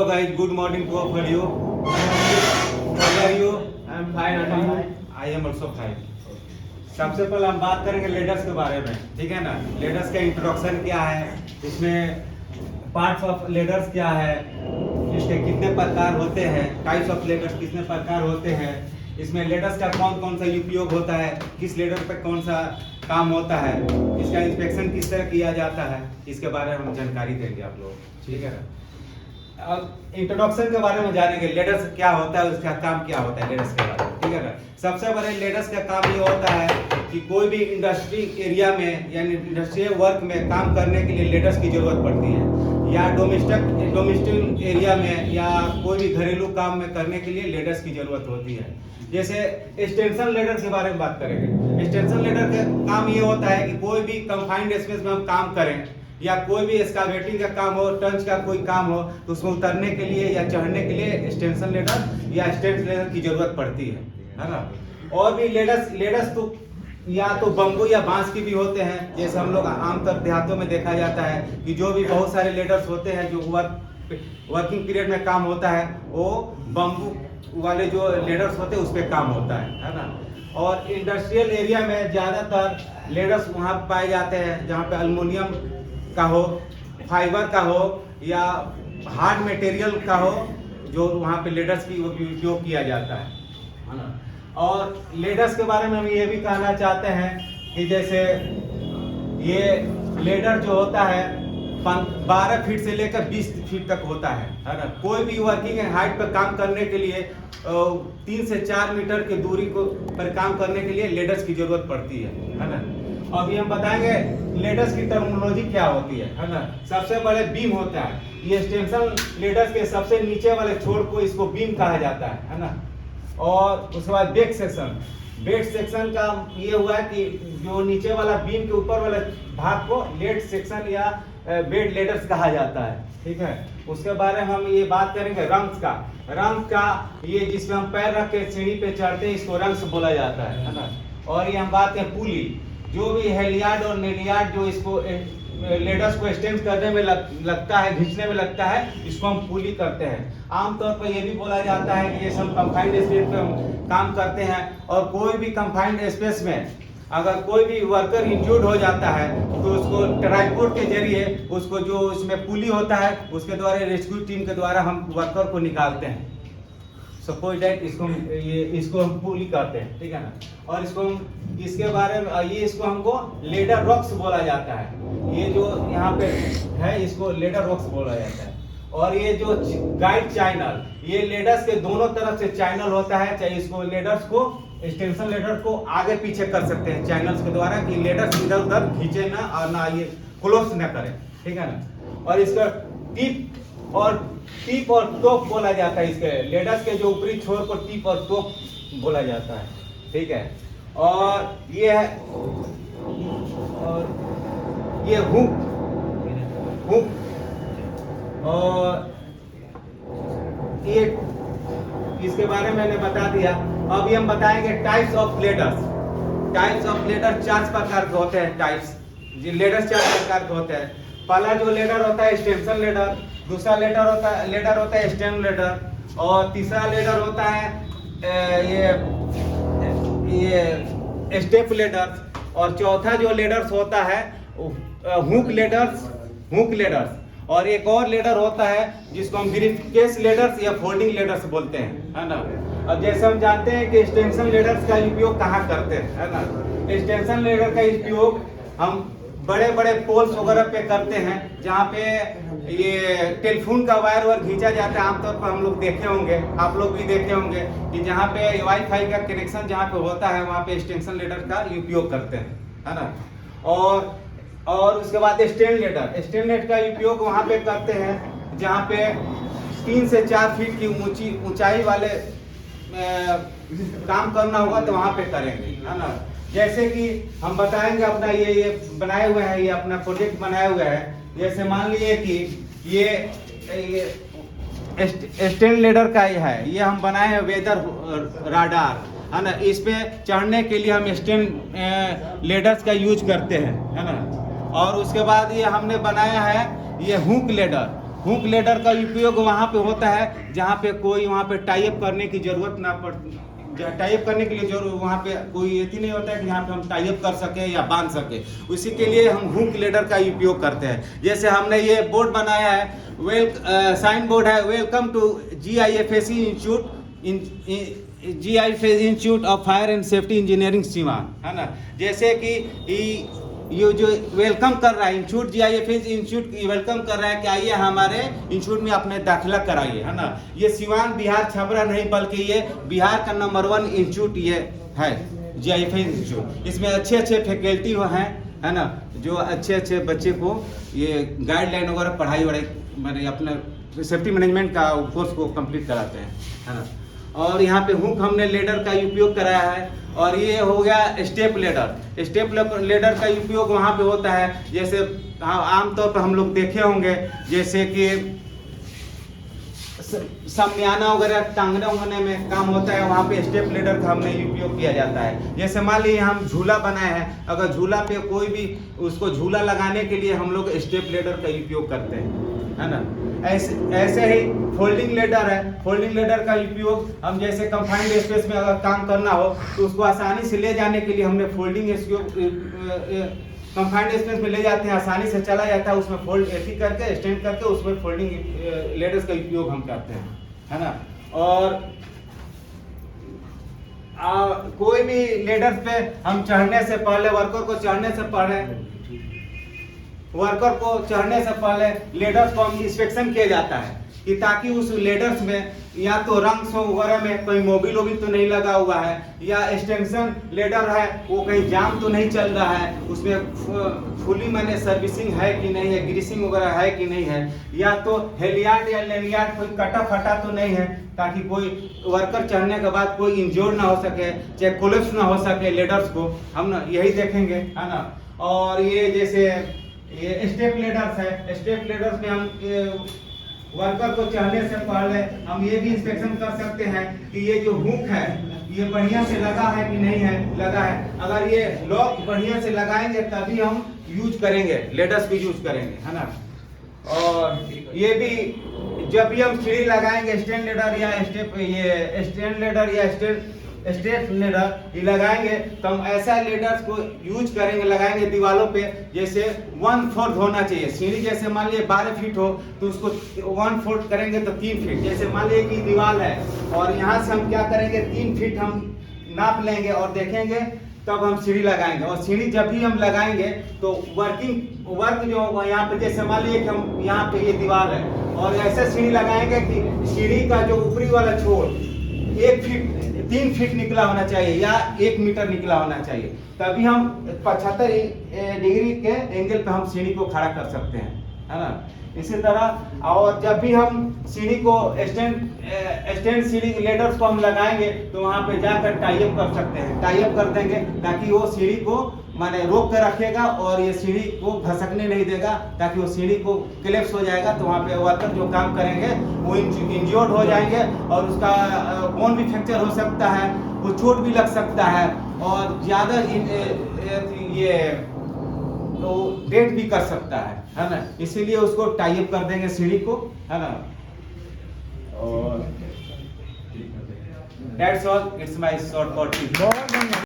Hello guys, good morning to all of you. How are you? I am fine and I am also fine. सबसे पहले हम बात करेंगे ladders के बारे में, ठीक है ना। लेडर्स का इंट्रोडक्शन क्या है, इसमें पार्ट्स ऑफ लेडर्स क्या है, इसके कितने प्रकार होते हैं, टाइप्स ऑफ लेडर्स कितने प्रकार होते हैं, इसमें लेडर्स का कौन कौन सा उपयोग होता है, किस लेडर पे कौन सा काम होता है, इसका इंस्पेक्शन किस तरह किया जाता है, इसके बारे में हम जानकारी देंगे आप लोग, ठीक है ना। अब इंट्रोडक्शन के बारे में जानेंगे, लेडर्स क्या होता है, उसका काम क्या होता है लेडर्स के बारे में, ठीक है ना। सबसे बड़े लेडर्स का काम ये होता है कि कोई भी इंडस्ट्री एरिया में यानी इंडस्ट्रियल वर्क में काम करने के लिए लेडर्स की जरूरत पड़ती है, या डोमेस्टिक एरिया में या कोई भी घरेलू काम में करने के लिए लेडर्स की जरूरत होती है। जैसे एक्सटेंशन लेडर के बारे में बात करेंगे। एक्सटेंशन लेडर का काम ये होता है कि कोई भी कंफाइंड स्पेस में हम काम करें या कोई भी एक्सकावेटिंग का काम हो, टंच का कोई काम हो, तो उसमें उतरने के लिए या चढ़ने के लिए एक्सटेंशन लेडर या एक्सटेंशन लेडर की जरूरत पड़ती है ना। और भी लेडर्स तो या तो बम्बू या बांस की भी होते हैं, जैसे हम लोग आमतौर देहातों में देखा जाता है कि जो भी बहुत सारे लेडर्स होते हैं जो वर्किंग पीरियड में काम होता है, वो बम्बू वाले जो लेडर्स होते हैं उस पर काम होता है ना। और इंडस्ट्रियल एरिया में ज़्यादातर लेडर्स वहाँ पाए जाते हैं जहाँ पे एल्युमिनियम का हो, फाइबर का हो या हार्ड मटेरियल का हो, जो वहाँ पे लेडर्स की उपयोग किया जाता है ना। और लेडर्स के बारे में हम ये भी कहना चाहते हैं कि जैसे ये लेडर जो होता है 12 फीट से लेकर 20 फीट तक होता है ना। कोई भी वर्किंग हाइट पर काम करने के लिए 3 से 4 मीटर की दूरी को पर काम करने के लिए लेडर्स की जरूरत पड़ती है ना। अभी हम बताएंगे लेडर्स की टर्मिनोलॉजी क्या होती है ना। सबसे बड़े बीम होता है, ये एक्सटेंशन लेडर्स के सबसे नीचे वाले छोर को इसको बीम कहा जाता है ना। और उसके बाद बेड सेक्शन का ये हुआ कि जो नीचे वाला बीम के ऊपर वाले भाग को लेड सेक्शन या बेड लेडर्स कहा जाता है, ठीक है। उसके बारे में हम ये बात करेंगे रंग का ये जिसमें हम पैर रख के सीढ़ी पे चढ़ते हैं, इसको रंग बोला जाता है ना। और ये हम बात करें पुली, जो भी हेलियार्ड और नेलियार्ड जो इसको लेडर्स को एक्सटेंड करने में लगता है, खींचने में लगता है, इसको हम पुली करते हैं। आमतौर पर यह भी बोला जाता है कि जैसे हम कंफाइंड स्पेस पे हम काम करते हैं और कोई भी कंफाइंड स्पेस में अगर कोई भी वर्कर इंजर्ड हो जाता है तो उसको ट्रांसपोर्ट के जरिए उसको जो उसमें पुली होता है उसके द्वारा रेस्क्यू टीम के द्वारा हम वर्कर को निकालते हैं। सपोज दैट इसको हम पुली करते हैं, ठीक है ना। और इसके बारे में इसको हमको लेडर रॉक्स बोला जाता है। ये जो यहाँ पे है इसको लेडर रॉक्स बोला जाता है। और ये जो गाइड चैनल, ये लेडर्स के दोनों तरफ से चैनल होता है, चाहे इसको लेडर्स को एक्सटेंशन लेडर को आगे पीछे कर सकते हैं चैनल्स के द्वारा कि लेडर्स इधर उधर खींचे ना और ना ये क्लोज ना करें, ठीक है ना। और इसका टिप और टॉप बोला जाता है। इसके लेडर्स के जो ऊपरी छोर को टिप और टॉप बोला जाता है, ठीक है। और ये है और ये हुक और ये इसके बारे में मैंने बता दिया। अभी हम बताएंगे types of ladders. Types of ladder 4 प्रकार के होते हैं। टाइप्स लेडर्स 4 प्रकार के होते हैं। पहला जो लेडर होता है एक्सटेंशन लेडर, दूसरा लेडर होता है स्टेम लेडर, और तीसरा लेडर होता है ये स्टेप लेडर, और चौथा जो लेडर्स होता है हुक लेडर्स, और एक और लेडर होता है जिसको हम ब्रीफकेस लेडर्स या फोल्डिंग लेडर्स बोलते हैं, है ना। अब जैसे हम जानते हैं कि एक्सटेंशन लेडर्स का उपयोग कहाँ करते हैं, है ना। एक्सटेंशन लेडर का उपयोग हम बड़े बड़े पोल्स वगैरह पे करते हैं, जहाँ पे ये टेलीफोन का वायर खींचा जाता है। आमतौर पर हम लोग देखे होंगे, आप लोग भी देखे होंगे कि जहाँ पे वाईफाई का कनेक्शन जहाँ पे होता है वहाँ पे एक्सटेंशन लेडर का उपयोग करते हैं, है ना। और उसके बाद स्टैंड लेडर का उपयोग वहाँ पे करते हैं जहाँ पे 3 से 4 फीट की ऊंचाई वाले काम करना होगा तो वहाँ पे करेंगे, है ना। जैसे कि हम बताएंगे अपना ये बनाए हुए हैं, ये अपना प्रोजेक्ट बनाए हुए हैं। जैसे मान लीजिए कि ये स्टैंड लेडर का ये है, ये हम बनाए हैं वेदर राडार, है ना। इस पे चढ़ने के लिए हम स्टैंड लेडर्स का यूज करते हैं, है ना। और उसके बाद ये हमने बनाया है ये हुक लेडर। हुक लेडर का उपयोग वहाँ पे होता है जहाँ पे कोई वहाँ पे टाई अप करने की जरूरत ना पड़, टाई अप करने के लिए जरूर वहाँ पे कोई ये नहीं होता है कि यहाँ पे हम टाई अप कर सके या बांध सके, उसी के लिए हम हुक लेडर का उपयोग करते हैं। जैसे हमने ये बोर्ड बनाया है, साइन बोर्ड है, welcome to GIFSE institute, GIFSE institute of fire and safety engineering Siwan, है ना। जैसे कि ये जो वेलकम कर रहा है इंस्टीट्यूट, GIFSE इंस्टीट्यूट वेलकम कर रहा है कि आइए हमारे इंस्टीट्यूट में अपने दाखिला कराइए, है ना। ये सीवान बिहार छपरा नहीं बल्कि ये बिहार का नंबर 1 इंस्टीट्यूट ये है GIFSE इंस्टीट्यूट। इसमें अच्छे अच्छे फैकल्टी हैं, है ना, जो अच्छे अच्छे बच्चे को ये गाइडलाइन वगैरह पढ़ाई वढ़ाई मैंने अपने सेफ्टी मैनेजमेंट का कोर्स को कंप्लीट कराते हैं, है ना। और यहाँ पे हुक हमने लेडर का उपयोग कराया है। और ये हो गया स्टेप लेडर। स्टेप लेडर का उपयोग वहाँ पे होता है जैसे आमतौर पर हम लोग देखे होंगे, जैसे कि सामियाना वगैरह टांगने उंगने में काम होता है, वहाँ पे स्टेप लेडर का हमने उपयोग किया जाता है। जैसे मान लीजिए हम झूला बनाए हैं, अगर झूला पे कोई भी उसको झूला लगाने के लिए हम लोग स्टेप लेडर का उपयोग करते हैं, है ना। ऐसे ही फोल्डिंग लेडर है। फोल्डिंग लेडर का उपयोग हम जैसे कंफाइंड स्पेस में अगर काम करना हो तो उसको आसानी से ले जाने के लिए हमने फोल्डिंग कंफाइंड स्पेस में ले जाते हैं, आसानी से चला जाता है, उसमें फोल्ड ऐसी करके स्टैंड करके उसमें फोल्डिंग लेडर्स का उपयोग हम करते हैं, है ना। और कोई भी लेडर पे हम चढ़ने से पहले वर्कर को चढ़ने से पहले लेडर्स को हम इंस्पेक्शन किया जाता है कि ताकि उस लेडर्स में या तो रंग वगैरह में कोई मोबिल तो नहीं लगा हुआ है, या एक्सटेंशन लेडर है वो कहीं जाम तो नहीं चल रहा है, उसमें फुली मैंने सर्विसिंग है कि नहीं है, ग्रीसिंग वगैरह है कि नहीं है, या तो हेलियार्ड या लेनियार्ड कोई कटा फटा तो नहीं है, ताकि कोई वर्कर चढ़ने के बाद कोई इंजोर्ड ना हो सके, चाहे कोलेप्स ना हो सके लेडर्स को, हम ना यही देखेंगे, है ना। और ये जैसे ये स्टेप लेडर्स है, स्टेप लेडर्स में हम वर्कर को चढ़ने से पहले हम ये भी इंस्पेक्शन कर सकते हैं कि ये जो हुक है ये बढ़िया से लगा है कि नहीं है, लगा है। अगर ये लॉक बढ़िया से लगाएंगे तभी हम यूज करेंगे, लेडर्स भी यूज करेंगे, है ना। और ये भी जब भी हम सीढ़ी लगाएंगे स्टैंड लेडर या स्टेप, ये स्टैंड लेडर या स्टेप लेडर ये लगाएंगे तो हम ऐसा लेडर्स को यूज करेंगे, लगाएंगे दीवारों पे, जैसे 1/4 होना चाहिए। सीढ़ी जैसे मान लिए 12 फीट हो तो उसको 1/4 करेंगे तो 3 फीट। जैसे मान लिए कि दीवार है और यहाँ से हम क्या करेंगे 3 फीट हम नाप लेंगे और देखेंगे, तब हम सीढ़ी लगाएंगे। और सीढ़ी जब भी हम लगाएंगे तो वर्क जो यहाँ पे जैसे मान लीजिए कि हम यहाँ पे ये दीवार है और ऐसे सीढ़ी लगाएंगे कि सीढ़ी का जो ऊपरी वाला छोर 3 फीट निकला होना चाहिए या 1 मीटर निकला होना चाहिए, तभी हम 75 डिग्री के एंगल पे हम सीढ़ी को खड़ा कर सकते हैं, है ना। इसी तरह और जब भी हम सीढ़ी को स्टैंड सीढ़ी लेडर्स को हम लगाएंगे तो वहाँ पे जाकर टाई अप कर सकते हैं, टाई अप कर देंगे ताकि वो सीढ़ी को माने रोक कर रखेगा और ये सीढ़ी को घसकने नहीं देगा, ताकि वो सीढ़ी को क्लेप्स हो जाएगा तो वहाँ पे वर्कर जो काम करेंगे वो इंज्योर्ड हो जाएंगे और उसका बोन भी फ्रैक्चर हो सकता है, वो चोट भी लग सकता है और ज़्यादा ये तो डेट भी कर सकता है ना। इसीलिए उसको टाई अप कर देंगे सीढ़ी को, है ना। और that's all, it's my short